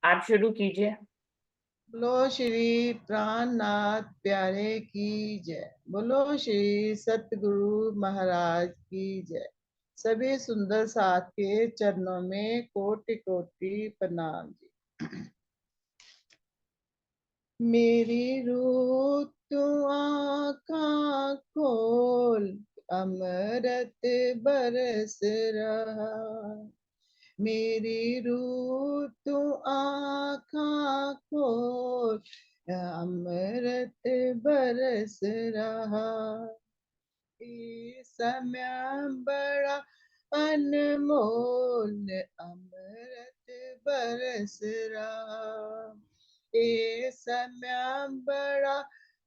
आप शुरू कीजिए। बोलो श्री प्राणनाथ प्यारे की जय। बोलो श्री सतगुरु महाराज की जय। सभी सुंदर साथ के चरणों में कोटि कोटि प्रणाम जी। मेरी रूह तू आँखां खोल, अमृत बरस रहा। मेरी रूह तू आँखां खोल, अमृत बरस रहा। इस समय बड़ा अनमोल, अमृत बरस रहा। ये समय बड़ा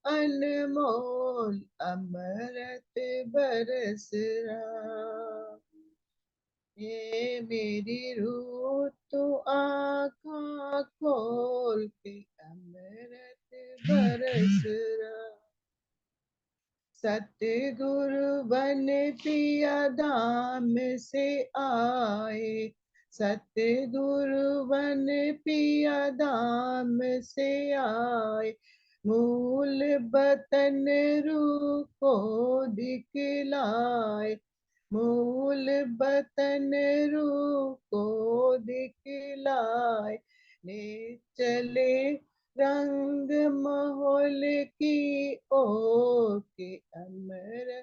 अनमोल, अमृत बरस रहा। ये मेरी रूह तू आँखां खोल के, अमृत बरस रहा। सतगुरु बन पिया धाम से आए, सतगुरु बन पिया धाम से आए। मूल बतन रूह को दिखलाए, मूल बतन रूह को दिखलाए। ले चले रंग महल की ओर के, अमर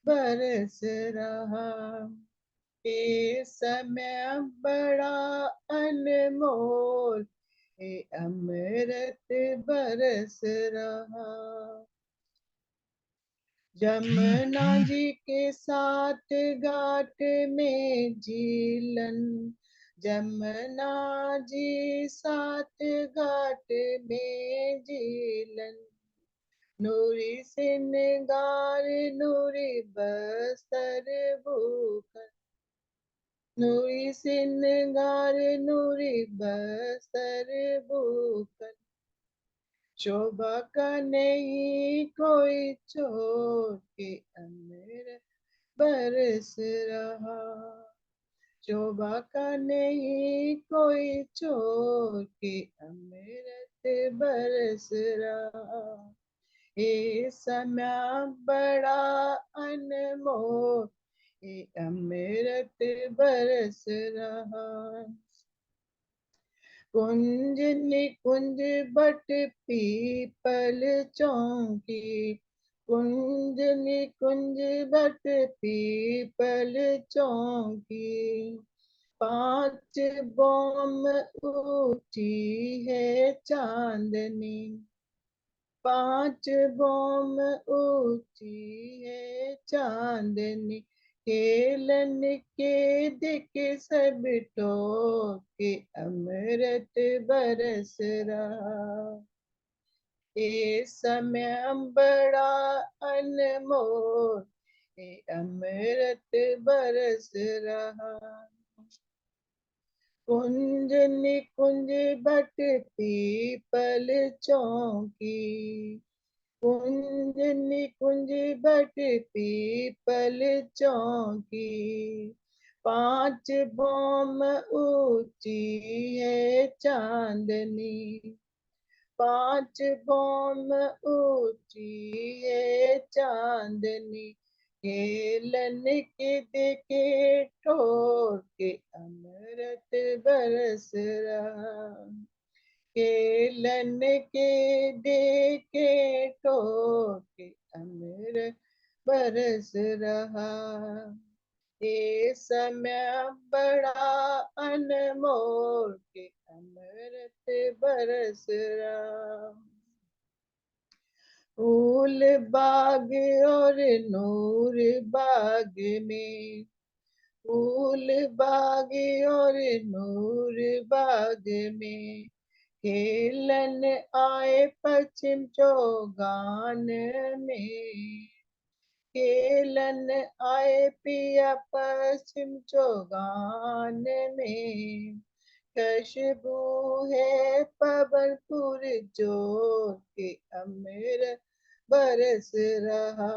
बरस रहा। ये समय बड़ा अनमोल, ये अमृत बरस रहा। जमुना जी के साथ घाट में झीलन, जमुना जी साथ घाट में झीलन। नूरी सिनगार नूरी बस्तर भूखन, नूरी सिनगार नूरी बस्तर भूखन। शोभा का नहीं कोई छोड़ के, अमृत बरस रहा। शोभा का नहीं कोई छोड़ के, अमृत बरस रहा। ये समय बड़ा अनमोल, ये अमृत बरस रहा। कुंज निकुंज बट पीपल चौकी, कुंज निकुंज बट पीपल चौकी। पांच बौम ऊंची है चांदनी, पांच बौम ऊंची है चांदनी। केलन के दिख सब टोके, अमृत बरस रहा। ये समय बड़ा अनमोल, ये अमृत बरस रहा। कुंज निकुंज बट पीपल चौकी, कुंज निकुंज बट पीपल चौकी। पांच बौम ऊंची है चांदनी, पांच बौम ऊंची है चांदनी। केलन के देखे ठोर के, अमृत बरस रहा। केलन के देखे ठोर के, अमृत बरस रहा। ये समय बड़ा अनमोल, के अमृत बरस रहा। फूल बाग और नूर बाग में, फूल बाग और नूर बाग में। खेलन आए पश्चिम चौगान में, खेलन आए पिया पश्चिम चौगान में। खुशबू है पवनपुर जोर के, अमृत बरस रहा।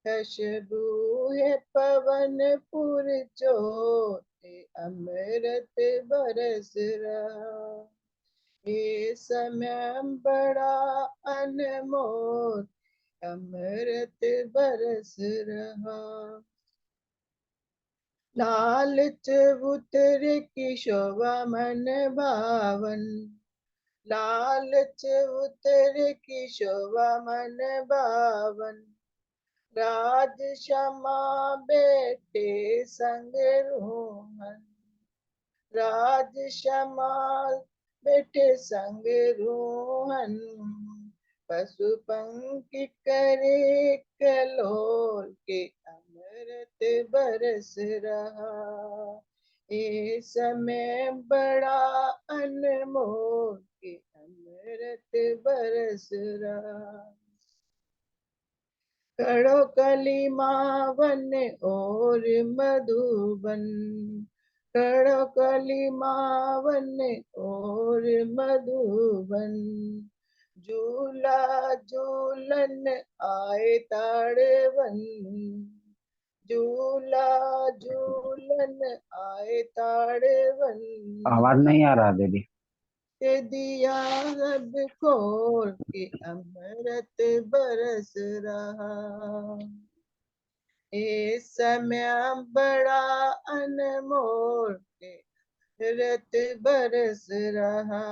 खुशबू है पवनपुर जोर के अमृत बरस रहा। ये समय बड़ा अनमोल अमृत बरस रहा। लाल चबूतर की शोभा मन भावन, लाल चबूतर की शोभा मन भावन। राज क्षमा बेटे संग रोहन, राज क्षमा बेटे संग रोहन। पशु पंखी करे कलोल के अमृत बरस रहा। ये समय बड़ा अनमोल के अमृत बरस रहा। कड़ो कली मावन और मधुबन, कड़ो कली मावन और मधुबन। झूला झूलन आए ताड़वन, झूला झूलन आए ताड़वन। आवाज नहीं आ रहा दीदी। के दिया सब खोल के अमृत बरस रहा। ये समय बड़ा अनमोल के अमृत बरस रहा।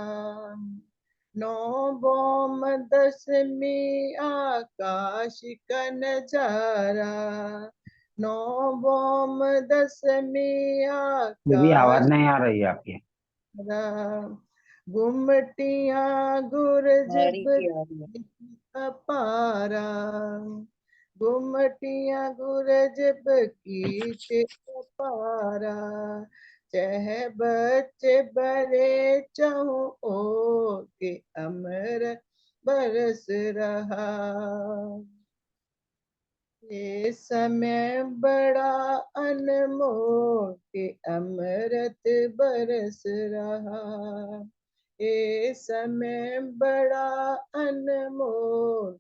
नौ बोम दसवीं आकाश का नजारा, नौ बोम दसवीं दीदी आवाज आकाश नहीं आ रही है आपकी। गुमटियां गुरज हरी की आ रही है। अपारा, गुमटियां गुरज की अपारा। चह बच्चे बरे चहु ओ के अमर बरस रहा। ये समय बड़ा अनमोल के अमृत बरस रहा। ये समय बड़ा अनमोल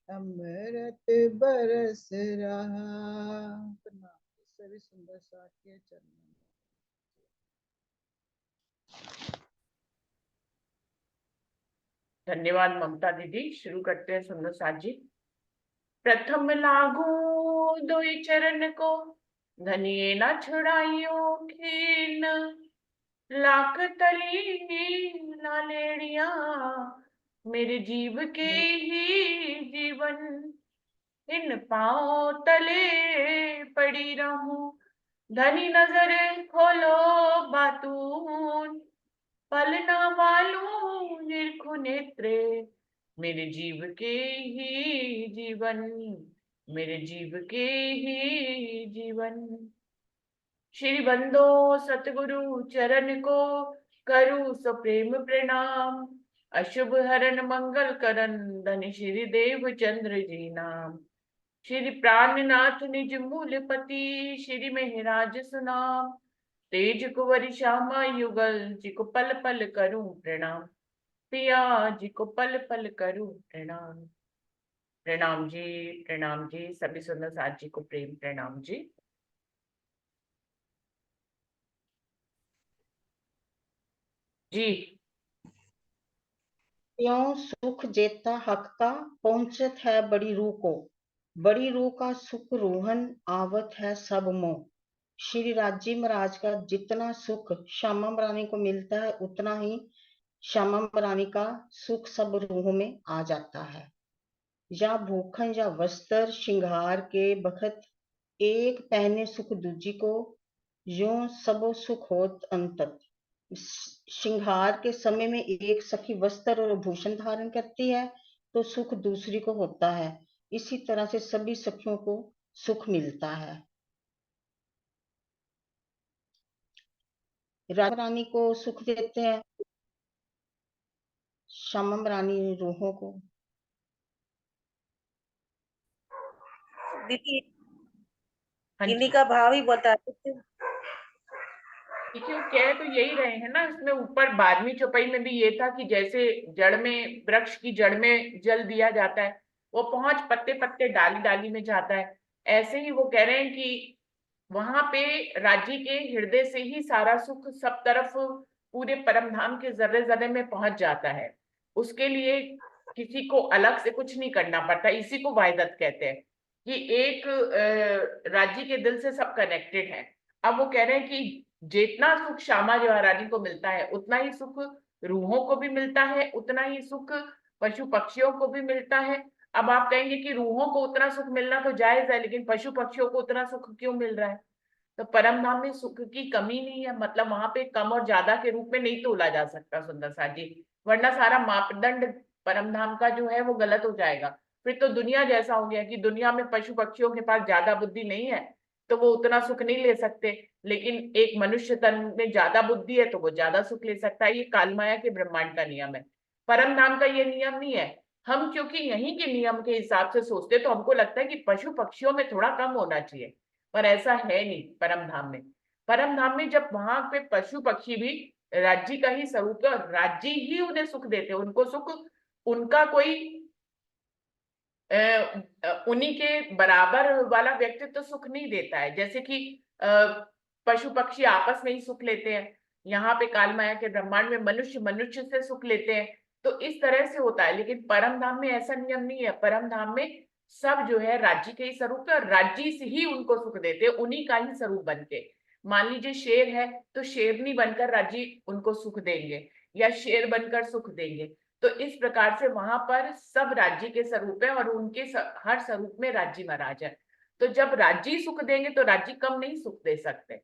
अमृत बरस रहा। सभी सुंदर साथ के चरणों में। धन्यवाद ममता दीदी। शुरू करते हैं सुंदर साथ जी। प्रथम लागू दुई चरण को, धनिये न छुड़ाइयो खीन। लाख तली लालेड़िया, मेरे जीव के ही जीवन। इन पाँव तले पड़ी रहूं, धनी नजर खोलो बातून। पलना वालू निरखु नेत्रे, मेरे जीव के ही जीवन, मेरे जीव के ही जीवन। श्री बंदो सतगुरु चरण को, करूं सो प्रेम प्रणाम। अशुभ हरण मंगल करन, धनि श्री देव चंद्र जी नाम। श्री प्राणनाथ निज मूल पति, श्री मेहराज सुनाम। तेज कुंवर श्यामा युगल, जिको पल पल करूं प्रणाम। पिया जिको पल पल करूं प्रणाम। प्रणाम जी, प्रणाम जी। सभी सुंदर साथ जी को प्रेम प्रणाम जी। जी त्यों सुख जेता हक का, पहुंचत है बड़ी रूह को। बड़ी रूह का सुख रूहन, आवत है सब मोह। श्री राजी महाराज का जितना सुख श्यामा रानी को मिलता है, उतना ही श्यामा रानी का सुख सब रूहों में आ जाता है। या भूखन या वस्त्र श्रृंगार के बखत, एक पहने सुख दूजी को। यूं सबो सुख होत अंतत। श्रृंगार के समय में एक सखी वस्त्र और भूषण धारण करती है, तो सुख दूसरी को होता है। इसी तरह से सभी सखियों को सुख मिलता है। राधा रानी को सुख देते हैं, श्यामा रानी रूहों को। दीदी हाँ इन्हीं जी। का भाव ही बता देते। देखिए वो कह तो यही रहे हैं ना, इसमें ऊपर 12वीं चौपाई में भी ये था कि जैसे जड़ में, वृक्ष की जड़ में जल दिया जाता है, वो पहुंच पत्ते पत्ते डाली डाली में जाता है। ऐसे ही वो कह रहे हैं कि वहां पे राज्य के हृदय से ही सारा सुख सब तरफ पूरे परम धाम के जर्रे जर्रे में पहुंच जाता है। उसके लिए किसी को अलग से कुछ नहीं करना पड़ता। इसी को वाहिदत कहते हैं कि एक राज्य के दिल से सब कनेक्टेड है। अब वो कह रहे हैं कि जितना सुख श्यामा महारानी को मिलता है उतना ही सुख रूहों को भी मिलता है, उतना ही सुख पशु पक्षियों को भी मिलता है। अब आप कहेंगे कि रूहों को उतना सुख मिलना तो जायज है, लेकिन पशु पक्षियों को उतना सुख क्यों मिल रहा है? तो परम धाम में सुख की कमी नहीं है, मतलब वहां पे कम और ज्यादा के रूप में नहीं तोला जा सकता सुंदर सा जी। वरना सारा मापदंड परम धाम का जो है वो गलत हो जाएगा। फिर तो दुनिया जैसा हो गया कि दुनिया में पशु पक्षियों के पास ज्यादा बुद्धि नहीं है तो वो उतना सुख नहीं ले सकते, लेकिन एक मनुष्य तन में ज्यादा बुद्धि है तो वो ज्यादा सुख ले सकता है। ये कालमाया के ब्रह्मांड का नियम है, परम धाम का ये नियम नहीं है। हम क्योंकि यहीं के नियम के हिसाब से सोचते तो हमको लगता है कि पशु पक्षियों में थोड़ा कम होना चाहिए, पर ऐसा है नहीं परम धाम में। परम धाम में जब वहां पे पशु पक्षी भी राज्य का ही स्वरूप है और राज्य ही उन्हें सुख देते हैं, उनको सुख उनका कोई उन्हीं के बराबर वाला व्यक्तित्व तो सुख नहीं देता है। जैसे कि पशु पक्षी आपस में ही सुख लेते हैं, यहाँ पे काल माया के ब्रह्मांड में मनुष्य मनुष्य से सुख लेते हैं। तो इस तरह से होता है, लेकिन परम धाम में ऐसा नियम नहीं है। परम धाम में सब जो है राज्य के ही स्वरूप है और राज्य से ही उनको सुख देते हैं, उन्हीं का ही स्वरूप बन के। मान लीजिए शेर है तो शेरनी बनकर राज्य उनको सुख देंगे या शेर बनकर सुख देंगे। तो इस प्रकार से वहां पर सब राज्य के स्वरूप है और उनके हर स्वरूप में राज्य महाराज है। तो जब राज्य सुख देंगे तो राज्य कम नहीं सुख दे सकते,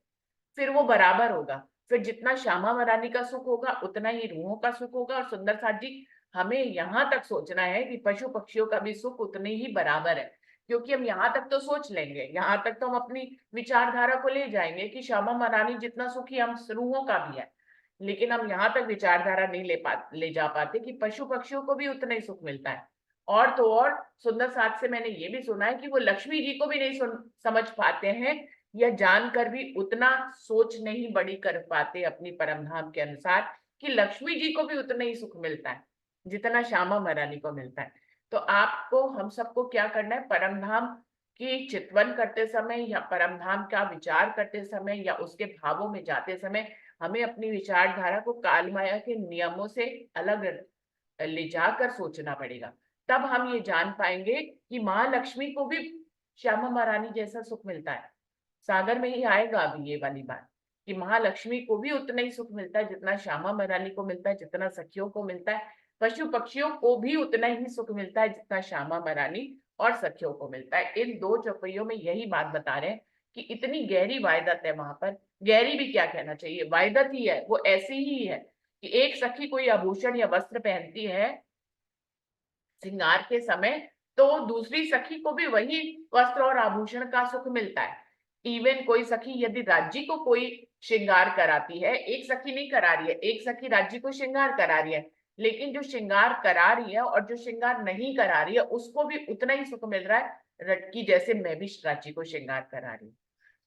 फिर वो बराबर होगा। फिर जितना श्यामा महारानी का सुख होगा उतना ही रूहों का सुख होगा। और सुंदर साथ जी, हमें यहाँ तक सोचना है कि पशु पक्षियों का भी सुख उतने ही बराबर है, क्योंकि हम यहाँ तक तो सोच लेंगे, यहाँ तक तो हम अपनी विचारधारा को ले जाएंगे कि श्यामा महारानी जितना सुखी हम रूहों का भी है। लेकिन हम यहाँ तक विचारधारा नहीं ले जा पाते कि पशु पक्षियों को भी उतना ही सुख मिलता है। और तो और सुंदर साथ से मैंने ये भी सुना है कि वो लक्ष्मी जी को भी नहीं समझ पाते हैं, या जानकर भी उतना सोच नहीं बड़ी कर पाते अपनी परमधाम के अनुसार कि लक्ष्मी जी को भी उतना ही सुख मिलता है जितना श्यामा महारानी को मिलता है। तो आपको हम सबको क्या करना है, परमधाम की चितवन करते समय या परमधाम का विचार करते समय या उसके भावों में जाते समय हमें अपनी विचारधारा को काल माया के नियमों से अलग ले जाकर सोचना पड़ेगा। तब हम ये जान पाएंगे कि महालक्ष्मी को भी श्यामा महारानी जैसा सुख मिलता है। सागर में ही आएगा अभी ये वाली बात कि महालक्ष्मी को भी उतना ही सुख मिलता है जितना श्यामा महारानी को मिलता है, जितना सखियों को मिलता है। पशु पक्षियों को भी उतना ही सुख मिलता है जितना श्यामा महारानी और सखियों को मिलता है। इन दो चौपाइयों में यही बात बता रहे हैं कि इतनी गहरी वायदत है वहां पर। गहरी भी क्या कहना चाहिए, वायदत ही है, वो ऐसी ही है कि एक सखी कोई आभूषण या वस्त्र पहनती है श्रृंगार के समय तो दूसरी सखी को भी वही वस्त्र और आभूषण का सुख मिलता है। इवन कोई सखी यदि राज्य को कोई श्रृंगार कराती है, एक सखी नहीं करा रही है, एक सखी राज्य को श्रृंगार करा रही है, लेकिन जो श्रृंगार करा रही है और जो श्रृंगार नहीं करा रही है उसको भी उतना ही सुख मिल रहा है रटकी जैसे मैं भी राज्य को श्रृंगार करा रही हूँ।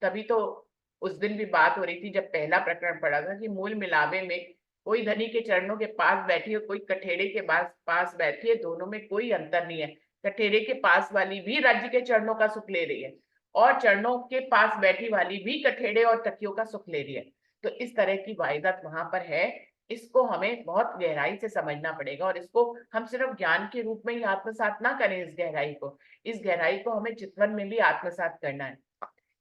तभी तो उस दिन भी बात हो रही थी जब पहला प्रकरण पढ़ा था कि मूल मिलावे में कोई धनी के चरणों के पास बैठी है, कोई कठेड़े के पास बैठी है, दोनों में कोई अंतर नहीं है। कठेड़े के पास वाली भी राज्य के चरणों का सुख ले रही है और चरणों के पास बैठी वाली भी कठेड़े और तकियों का सुख ले रही है। तो इस तरह की वायदत वहां पर है। इसको हमें बहुत गहराई से समझना पड़ेगा और इसको हम सिर्फ ज्ञान के रूप में ही आत्मसात ना करें। इस गहराई को हमें चितवन में भी आत्मसात करना है,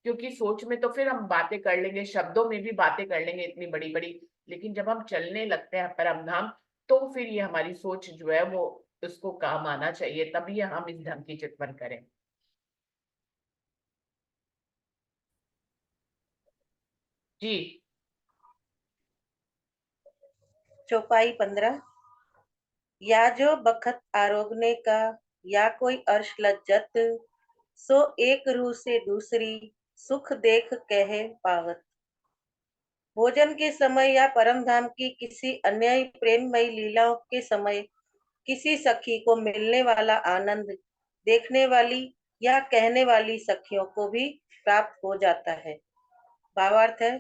क्योंकि सोच में तो फिर हम बातें कर लेंगे, शब्दों में भी बातें कर लेंगे इतनी बड़ी बड़ी, लेकिन जब हम चलने लगते हैं परमधाम तो फिर ये हमारी सोच जो है वो उसको काम आना चाहिए, तभी हम इस ढंग की चितवन करें। जी। चौपाई 15। या जो बखत आरोगने का या कोई अर्श लज्जत, सो एक रूह से दूसरी सुख देख कहे पावत। भोजन के समय या परम धाम की किसी अन्य प्रेममयी लीलाओं के समय किसी सखी को मिलने वाला आनंद देखने वाली या कहने वाली सखियों को भी प्राप्त हो जाता है। भावार्थ है,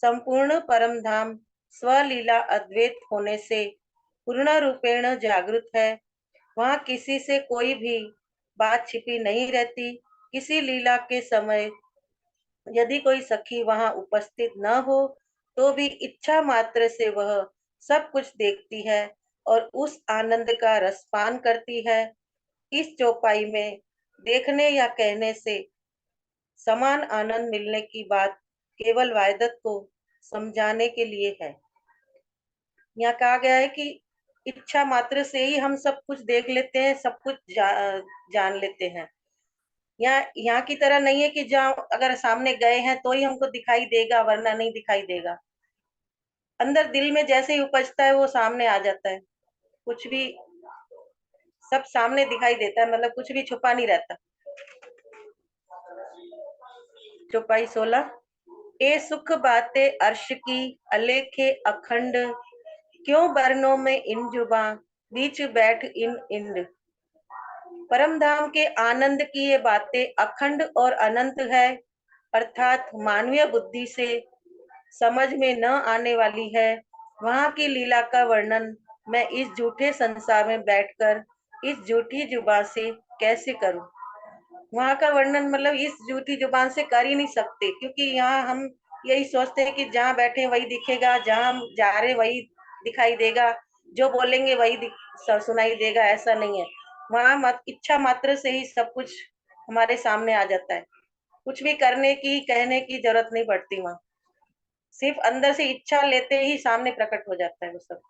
संपूर्ण परम धाम स्वलीला अद्वैत होने से पूर्ण रूपेण जागृत है। वहाँ किसी से कोई भी बात छिपी नहीं रहती। किसी लीला के समय यदि कोई सखी वहां उपस्थित न हो तो भी इच्छा मात्र से वह सब कुछ देखती है और उस आनंद का रसपान करती है। इस चौपाई में देखने या कहने से समान आनंद मिलने की बात केवल वायदत को समझाने के लिए है। यहाँ कहा गया है कि इच्छा मात्र से ही हम सब कुछ देख लेते हैं, सब कुछ जान लेते हैं। यहाँ की तरह नहीं है कि जहाँ अगर सामने गए हैं तो ही हमको दिखाई देगा, वरना नहीं दिखाई देगा। अंदर दिल में जैसे ही उपजता है वो सामने आ जाता है, कुछ भी सब सामने दिखाई देता है, मतलब कुछ भी छुपा नहीं रहता। चौपाई 16। ए सुख बातें अर्श की अलेखे अखंड, क्यों बरनों में इन जुबा बीच बैठ इन इंद। परम धाम के आनंद की ये बातें अखंड और अनंत है, अर्थात मानवीय बुद्धि से समझ में न आने वाली है। वहां की लीला का वर्णन मैं इस झूठे संसार में बैठकर इस झूठी जुबान से कैसे करूं। वहां का वर्णन मतलब इस झूठी जुबान से कर ही नहीं सकते, क्योंकि यहाँ हम यही सोचते हैं कि जहाँ बैठे वही दिखेगा, जहाँ हम जा रहे वही दिखाई देगा, जो बोलेंगे वही सुनाई देगा। ऐसा नहीं है, वहां मत इच्छा मात्र से ही सब कुछ हमारे सामने आ जाता है। कुछ भी करने की कहने की जरूरत नहीं पड़ती, वहां सिर्फ अंदर से इच्छा लेते ही सामने प्रकट हो जाता है वो सब।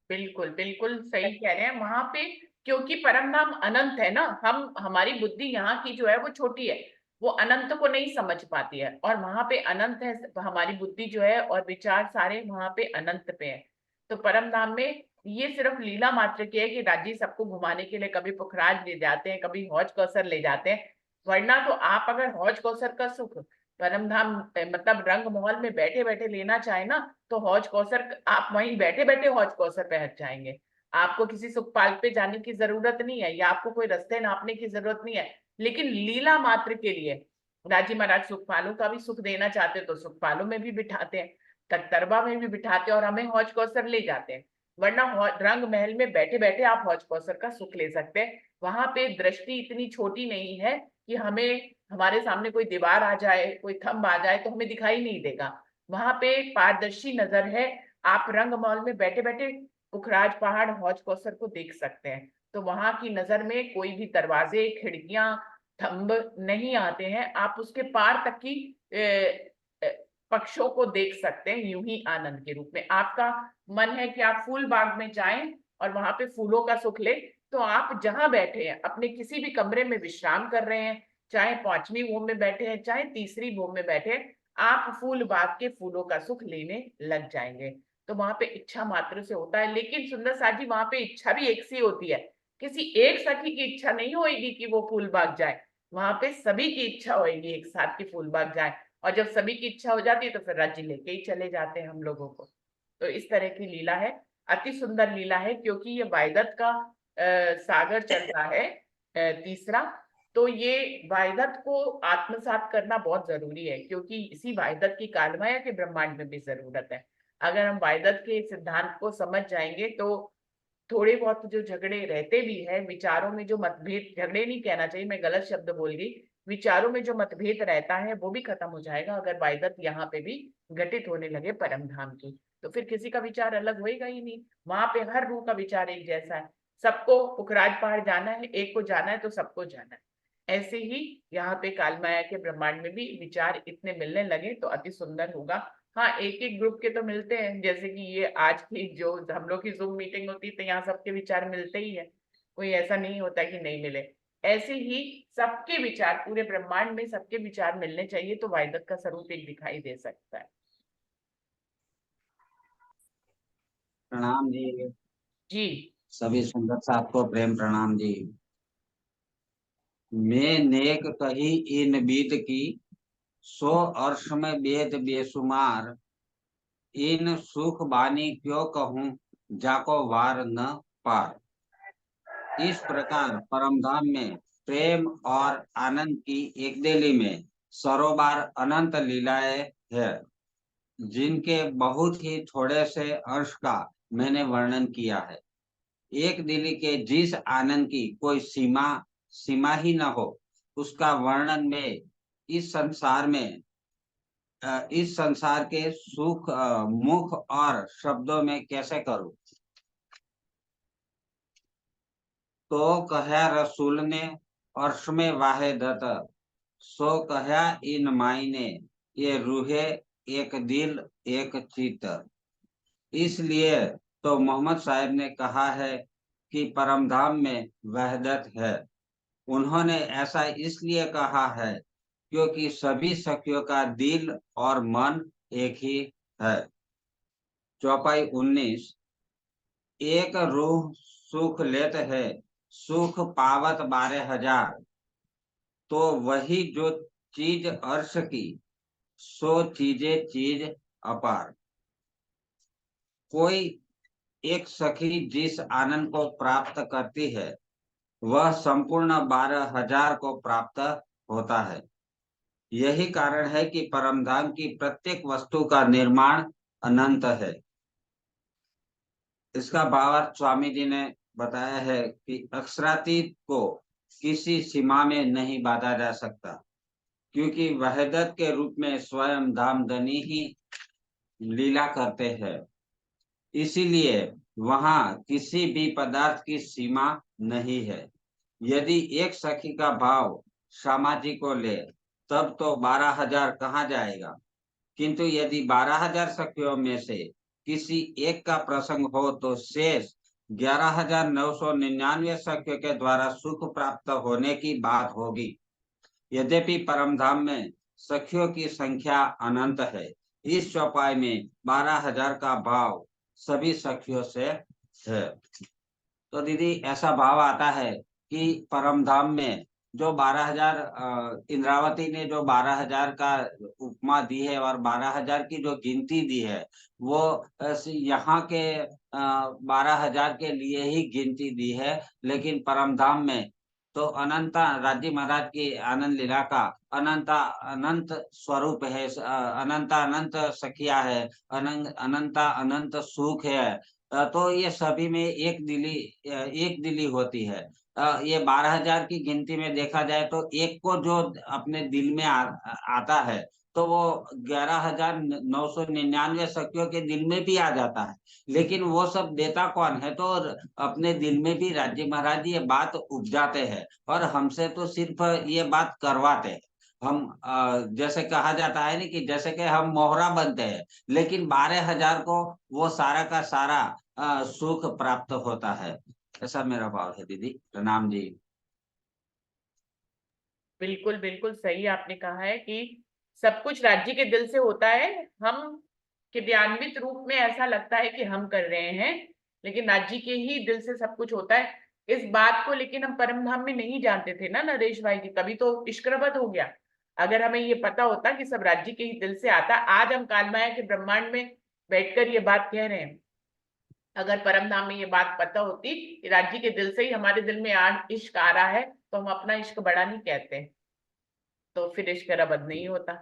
बिल्कुल बिल्कुल सही कह रहे हैं। वहां पे क्योंकि परम धाम अनंत है ना, हम हमारी बुद्धि यहाँ की जो है वो छोटी है, वो अनंत को नहीं समझ पाती है, और वहां पे अनंत है हमारी बुद्धि जो है, और विचार सारे वहां पे अनंत पे है। तो परम धाम में ये सिर्फ लीला मात्र की है कि राजी सबको घुमाने के लिए कभी पुखराज ले जाते हैं, कभी हौज कौसर ले जाते हैं। वरना तो आप अगर हौज कौसर का सुख परम धाम मतलब रंग महल में बैठे बैठे लेना चाहे ना, तो हौज कौसर आप वहीं बैठे बैठे हौज कौसर पहुंच जाएंगे। आपको किसी सुखपाल पे जाने की जरूरत नहीं है, या आपको कोई रास्ते नापने की जरूरत नहीं है। लेकिन लीला मात्र के लिए राजी महाराज सुखपालों का भी सुख देना चाहते तो सुखपालों में भी बिठाते हैं, कत्तरबा में भी बिठाते हैं, और हमें हौज कौसर ले जाते हैं। वरना रंग महल में बैठे बैठे आप हौज कौसर का सुख ले सकते हैं। वहां पे दृष्टि इतनी छोटी नहीं है कि हमें हमारे सामने कोई दीवार आ जाए, कोई थंब आ जाए तो हमें दिखाई नहीं देगा। वहां पे पारदर्शी नजर है, आप रंग महल में बैठे बैठे पुखराज पहाड़ हौज कौसर को देख सकते हैं। तो वहां की नजर में कोई भी दरवाजे खिड़कियां थंब नहीं आते हैं, आप उसके पार तक की पक्षों को देख सकते हैं यूं ही आनंद के रूप में। आपका मन है कि आप फूल बाग में जाएं और वहां पे फूलों का सुख ले, तो आप जहां बैठे हैं अपने किसी भी कमरे में विश्राम कर रहे हैं, चाहे 5वीं भूमि में बैठे हैं चाहे 3री भूमि में बैठे हैं, आप फूल बाग के फूलों का सुख लेने लग जाएंगे। तो वहां पे इच्छा मात्र से होता है। लेकिन सुंदर साथ जी वहां पे इच्छा भी एक सी होती है, किसी एक सखी की इच्छा नहीं होगी कि वो फूल बाग जाए, वहां पे सभी की इच्छा होगी एक साथ की फूल बाग जाए। और जब सभी की इच्छा हो जाती है तो फिर राज्य लेके ही चले जाते हैं हम लोगों को। तो इस तरह की लीला है, अति सुंदर लीला है, क्योंकि ये वायदत का सागर चल रहा है 3रा। तो ये वायदत को आत्मसात करना बहुत जरूरी है, क्योंकि इसी वायदत की कालमाया के ब्रह्मांड में भी जरूरत है। अगर हम वायदत के सिद्धांत को समझ जाएंगे तो थोड़े बहुत जो झगड़े रहते भी हैं विचारों में, जो मतभेद, झगड़े नहीं कहना चाहिए, मैं गलत शब्द बोल गई, विचारों में जो मतभेद रहता है वो भी खत्म हो जाएगा अगर वायदत यहाँ पे भी घटित होने लगे परम धाम की। तो फिर किसी का विचार अलग होएगा ही नहीं, वहां पे हर रूह का विचार एक जैसा है। सबको पुखराज पहाड़ जाना है, एक को जाना है तो सबको जाना है। ऐसे ही यहाँ पे कालमाया के ब्रह्मांड में भी विचार इतने मिलने लगे तो अति सुंदर होगा। हाँ, एक एक ग्रुप के तो मिलते हैं, जैसे कि ये आज की जो हम लोग की जूम मीटिंग होती है तो यहाँ सबके विचार मिलते ही है, कोई ऐसा नहीं होता कि नहीं मिले। ऐसे ही सबके विचार, पूरे ब्रह्मांड में सबके विचार मिलने चाहिए, तो वायदत का स्वरूप एक दिखाई दे सकता है। प्रणाम जी। जी सभी सुंदर साथ को प्रेम प्रणाम जी। मैं नेक कही इन बीत की, 100 अर्श में वेद बेसुमार, इन सुख बानी क्यों कहूँ जाको वार न पार। इस प्रकार परमधाम में प्रेम और आनंद की एक दिली में सरोबार अनंत लीलाएं है, जिनके बहुत ही थोड़े से अंश का मैंने वर्णन किया है। एक दिली के जिस आनंद की कोई सीमा ही न हो, उसका वर्णन में इस संसार में इस संसार के सुख मुख और शब्दों में कैसे करूं। तो कहा रसूल ने अर्श में वाहिदत, सो कहा इन मायने, ये रूहे एक दिल एक चित। इसलिए तो मोहम्मद साहब ने कहा है कि परमधाम में वहदत है। उन्होंने ऐसा इसलिए कहा है क्योंकि सभी सखियों का दिल और मन एक ही है। चौपाई 19। एक रूह सुख लेत है, सुख पावत 12,000। तो वही जो चीज अर्श की, सो चीजे चीज अपार। कोई एक सखी जिस आनंद को प्राप्त करती है, वह संपूर्ण 12,000 को प्राप्त होता है। यही कारण है कि परमधाम की प्रत्येक वस्तु का निर्माण अनंत है। इसका भावार्थ स्वामी जी ने बताया है कि अक्षरातीत को किसी सीमा में नहीं बांधा जा सकता, क्योंकि वहदत के रूप में स्वयं धामधनी ही लीला करते हैं। इसीलिए वहां किसी भी पदार्थ की सीमा नहीं है। यदि एक सखी का भाव समाधि को ले, तब तो 12,000 कहाँ जाएगा। किंतु यदि 12,000 सखियों में से किसी एक का प्रसंग हो, तो शेष 11,999 सखियों के द्वारा सुख प्राप्त होने की बात होगी। यद्यपि परमधाम में सखियों की संख्या अनंत है, इस चौपाई में 12,000 का भाव सभी सखियों से है। तो दीदी ऐसा भाव आता है कि परमधाम में जो 12,000 इंद्रावती ने जो 12,000 का उपमा दी है और 12,000 की जो गिनती दी है, वो यहाँ के 12,000 के लिए ही गिनती दी है। लेकिन परमधाम में तो अनंता राज्य महाराज की आनंद लीला का अनंता अनंत स्वरूप है, अनंता अनंत सखिया है, अनंता अनंत सुख है। तो ये सभी में एक दिली होती है। ये 12,000 की गिनती में देखा जाए तो एक को जो अपने दिल में आता है, तो वो 11,999 सखियों के दिल में भी आ जाता है। लेकिन वो सब देता कौन है, तो अपने दिल में भी राज्य महाराज ये बात उपजाते हैं और हमसे तो सिर्फ ये बात करवाते हैं। हम जैसे कहा जाता है ना कि जैसे कि हम मोहरा बनते हैं, लेकिन 12,000 को वो सारा का सारा सुख प्राप्त होता है। ऐसा मेरा भाव है दीदी। प्रणाम जी। बिल्कुल बिल्कुल सही आपने कहा है कि सब कुछ राज्य के दिल से होता है। हम क्रियान्वित रूप में ऐसा लगता है कि हम कर रहे हैं, लेकिन राज्य के ही दिल से सब कुछ होता है। इस बात को लेकिन हम परमधाम में नहीं जानते थे ना नरेश भाई जी, तभी तो इश्करबद हो गया। अगर हमें ये पता होता कि सब राज्य के ही दिल से आता, आज हम कालमाया के ब्रह्मांड में बैठकर ये बात कह रहे हैं। अगर परमधाम में ये बात पता होती कि राज्य के दिल से ही हमारे दिल में आज इश्क आ रहा है, तो हम अपना इश्क बड़ा नहीं कहते, तो फिर इश्क रबद नहीं होता।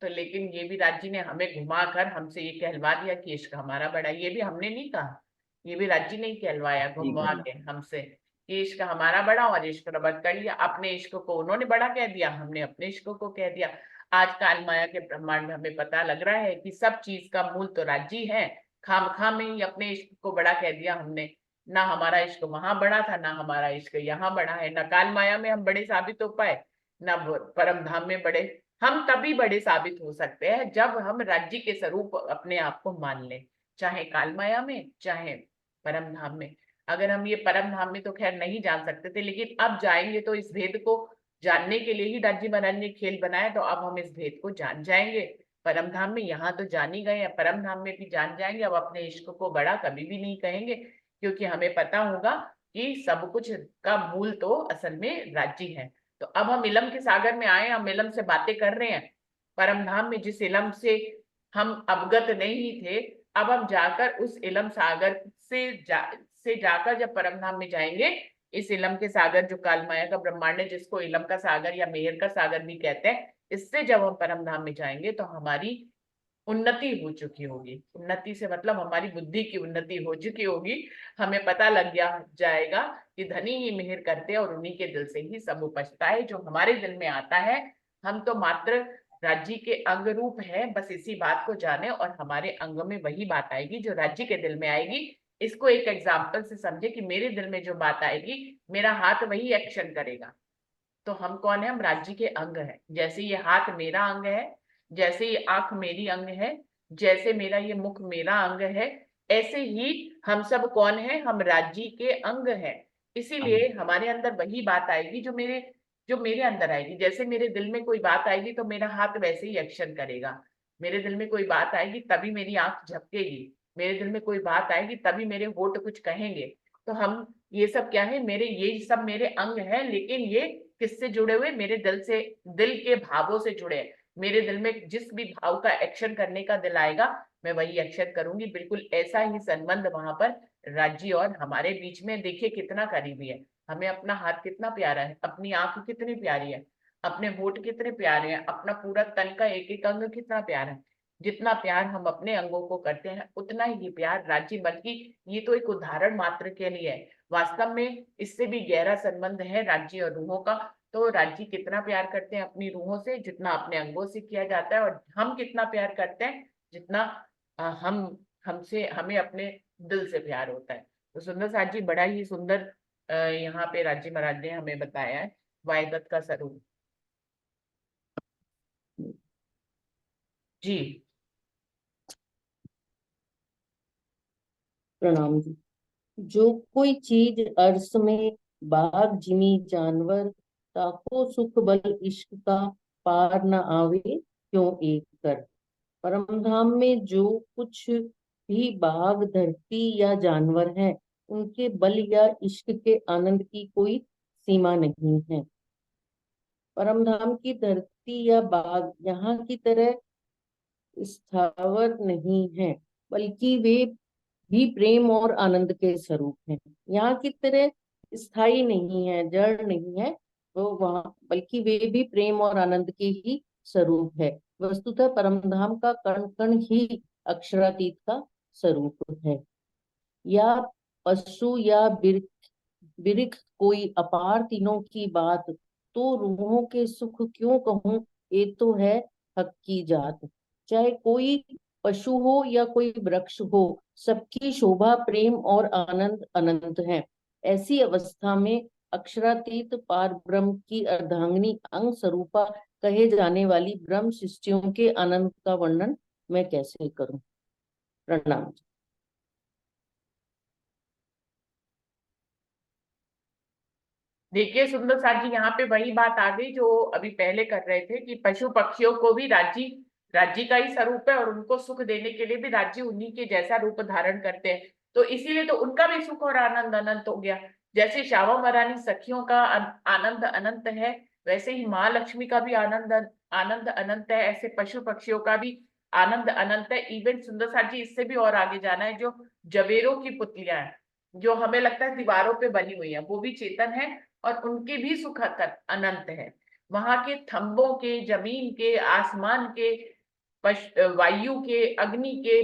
तो लेकिन ये भी राज्य ने हमें घुमाकर हमसे ये कहलवा दिया कि इश्क हमारा बड़ा। ये भी हमने नहीं कहा, ये भी राज्य ने ही कहलवाया ठीक घुमवा है। के हमसे कि इश्क हमारा बड़ा, और इश्क रबद कर लिया। अपने इश्क को उन्होंने बड़ा कह दिया, हमने अपने इश्क को कह दिया। आज काल माया के ब्रह्मांड में हमें पता लग रहा है कि सब चीज का मूल तो राज्य है। खामखा में ही अपने इश्क को बड़ा कह दिया हमने। ना हमारा इश्क वहां बड़ा था, ना हमारा इश्क यहाँ बड़ा है। ना काल माया में हम बड़े साबित हो पाए, ना परम धाम में बड़े। हम तभी बड़े साबित हो सकते हैं जब हम राज्य के स्वरूप अपने आप को मान लें, चाहे काल माया में चाहे परम धाम में। अगर हम ये परम धाम में तो खैर नहीं जान सकते थे, लेकिन अब जाएंगे तो इस भेद को जानने के लिए ही राज्य महाराज ने खेल बनाया, तो अब हम इस भेद को जान जाएंगे। परम धाम में यहाँ तो जान ही गए हैं, परम धाम में भी जान जाएंगे। अब अपने इश्क को बड़ा कभी भी नहीं कहेंगे, क्योंकि हमें पता होगा कि सब कुछ का मूल तो असल में राज्य है। तो अब हम इलम के सागर में आए, हम इलम से बातें कर रहे हैं। परम धाम में जिस इलम से हम अवगत नहीं थे, अब हम जाकर उस इलम सागर से जाकर जब परम धाम में जाएंगे, इस इलम के सागर जो कालमाया का ब्रह्मांड है, जिसको इलम का सागर या मेहर का सागर भी कहते हैं, इससे जब हम परम धाम में जाएंगे तो हमारी उन्नति हो चुकी होगी। उन्नति से मतलब हमारी बुद्धि की उन्नति हो चुकी होगी। हमें पता लग गया जाएगा कि धनी ही मेहर करते हैं और उन्हीं के दिल से ही सब उपजता है। जो हमारे दिल में आता है, हम तो मात्र राज्य के अंग रूप है, बस इसी बात को जाने और हमारे अंग में वही बात आएगी जो राज्य के दिल में आएगी। इसको एक एग्जाम्पल से समझे कि मेरे दिल में जो बात आएगी, मेरा हाथ वही एक्शन करेगा। तो हम कौन है? हम राज्य के अंग है। जैसे ये हाथ मेरा अंग है, जैसे ये आंख मेरी अंग है, जैसे मेरा ये मुख मेरा अंग है, ऐसे ही हम सब कौन है? हम राज्य के अंग है। इसीलिए हमारे अंदर वही बात आएगी जो मेरे अंदर आएगी। जैसे मेरे दिल में कोई बात आएगी तो मेरा हाथ वैसे ही एक्शन करेगा। मेरे दिल में कोई बात आएगी तभी मेरी आंख झपकेगी। मेरे दिल में कोई बात आएगी तभी मेरे होठ कुछ कहेंगे। तो हम ये सब क्या है? ये सब मेरे अंग है, लेकिन ये किससे जुड़े हुए? मेरे दिल से, दिल के भावों से जुड़े हैं। मेरे दिल में जिस भी भाव का एक्शन करने का दिल आएगा, मैं वही एक्शन करूंगी। बिल्कुल ऐसा ही संबंध वहां पर राज्य और हमारे बीच में देखिए कितना करीबी है। हमें अपना हाथ कितना प्यारा है, अपनी आंख कितनी प्यारी है, अपने होठ कितने प्यारे हैं, अपना पूरा तन का एक एक अंग कितना प्यारा है। जितना प्यार हम अपने अंगों को करते हैं, उतना ही प्यार राज्य, बल्कि ये तो एक उदाहरण मात्र के लिए है, वास्तव में इससे भी गहरा संबंध है राज्य और रूहों का। तो राज्य कितना प्यार करते हैं अपनी रूहों से, जितना अपने अंगों से किया जाता है, और हम कितना प्यार करते हैं जितना हमें अपने दिल से प्यार होता है। तो सुंदर साथ जी बड़ा ही सुंदर यहाँ पे राज्य महाराज ने हमें बताया है वायदत का स्वरूप। जी। प्रणाम जी। जो कोई चीज अर्श में, बाग जिमी जानवर, ताको सुख बल इश्क का, पार न आवे क्यों एक कर। परम धाम में जो कुछ भी बाग, धरती या जानवर हैं, उनके बल या इश्क के आनंद की कोई सीमा नहीं है। परम धाम की धरती या बाग यहाँ की तरह स्थावर नहीं है, बल्कि वे भी प्रेम और आनंद के स्वरूप हैं। यहाँ की तरह स्थायी नहीं है, जड़ नहीं है वो वहाँ, बल्कि वे भी प्रेम और आनंद के ही स्वरूप है। वस्तुतः परमधाम का कण कण ही अक्षरातीत का स्वरूप है। या पशु या बिरख कोई अपार तीनों की बात, तो रूहों के सुख क्यों कहूँ, ये तो है हक की जात। चाहे कोई पशु हो या कोई वृक्ष हो, सबकी शोभा प्रेम और आनंद अनंत है। ऐसी अवस्था में अक्षरातीत पार ब्रह्म की अर्धांगिनी अंग स्वरूपा कहे जाने वाली ब्रह्म सृष्टियों के आनंद का वर्णन मैं कैसे करूं। प्रणाम। देखिए सुंदर साथ जी, यहाँ पे वही बात आ गई जो अभी पहले कर रहे थे कि पशु पक्षियों को भी राज्य राज्य का ही स्वरूप है, और उनको सुख देने के लिए भी राज्य उन्हीं के जैसा रूप धारण करते हैं। तो इसीलिए तो उनका भी सुख और आनंद अनंत हो गया। जैसे श्यामा महारानी सखियों का आनंद अनंत है, वैसे ही महालक्ष्मी का भी आनंद आनंद अनंत है। ऐसे पशु पक्षियों का भी आनंद अनंत है। इवन सुंदर साथ जी इससे भी और आगे जाना है, जो जवेरों की पुतलियां हैं, जो हमें लगता है दीवारों पे बनी हुई है, वो भी चेतन है और उनके भी सुख अनंत है। वहां के थंबों के, जमीन के, आसमान के, वायु के, अग्नि के,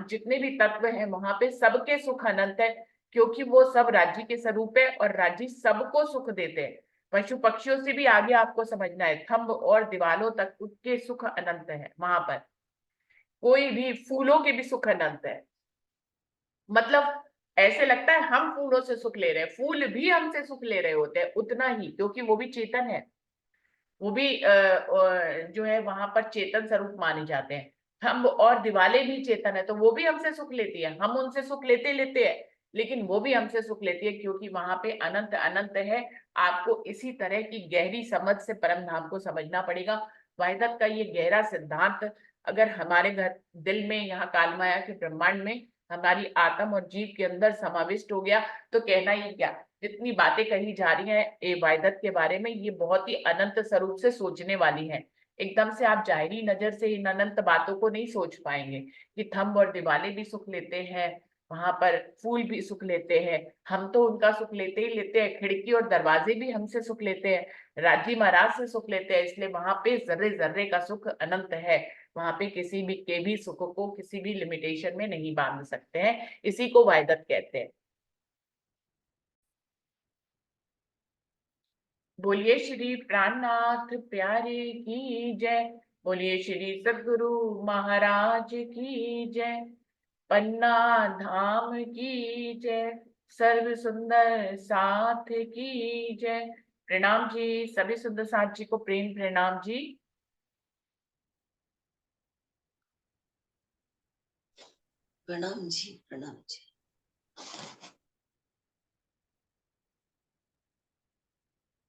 जितने भी तत्व हैं वहां पे सबके सुख अनंत है, क्योंकि वो सब राज्य के स्वरूप है और राज्य सबको सुख देते हैं। पशु पक्षियों से भी आगे आपको समझना है, थंब और दीवालों तक उसके सुख अनंत है। वहां पर कोई भी फूलों के भी सुख अनंत है। मतलब ऐसे लगता है हम फूलों से सुख ले रहे हैं, फूल भी हमसे सुख ले रहे होते हैं उतना ही, क्योंकि वो भी चेतन है। वो भी जो है वहां पर चेतन स्वरूप माने जाते हैं। हम और दिवाले भी चेतन है, तो वो भी हमसे सुख लेती है। हम उनसे सुख लेते लेते हैं, लेकिन वो भी हमसे सुख लेती है, क्योंकि वहां पे अनंत अनंत है। आपको इसी तरह की गहरी समझ से परम धाम को समझना पड़ेगा। वहीदत का ये गहरा सिद्धांत अगर हमारे घर दिल में, यहाँ कालमाया के ब्रह्मांड में हमारी आत्म और जीव के अंदर समाविष्ट हो गया, तो कहना ही क्या। जितनी बातें कही जा रही हैं इबादत के बारे में, ये बहुत ही अनंत स्वरूप से सोचने वाली हैं। एकदम से आप जाहिरी नजर से इन अनंत बातों को नहीं सोच पाएंगे कि थंब और दिवाले भी सुख लेते हैं, वहां पर फूल भी सुख लेते हैं, हम तो उनका सुख लेते ही लेते हैं, खिड़की और दरवाजे भी हमसे सुख लेते हैं, राजी महाराज से सुख लेते हैं। इसलिए वहां पे जर्रे जर्रे का सुख अनंत है। वहां पे किसी भी के भी सुख को किसी भी लिमिटेशन में नहीं बांध सकते हैं। इसी को वायदत कहते हैं। बोलिए श्री प्राणनाथ प्यारे की जय। बोलिए श्री सद्गुरु महाराज की जय। पन्ना धाम की जय। सर्व सुंदर साथ की जय। प्रणाम जी, सभी सुंदर साथ जी को प्रेम प्रणाम जी। प्रणाम जी, प्रणाम जी।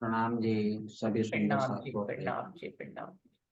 प्रणाम जी सभी सुंदर प्रणाम साथ जी, को। प्रणाम जी, प्रणाम।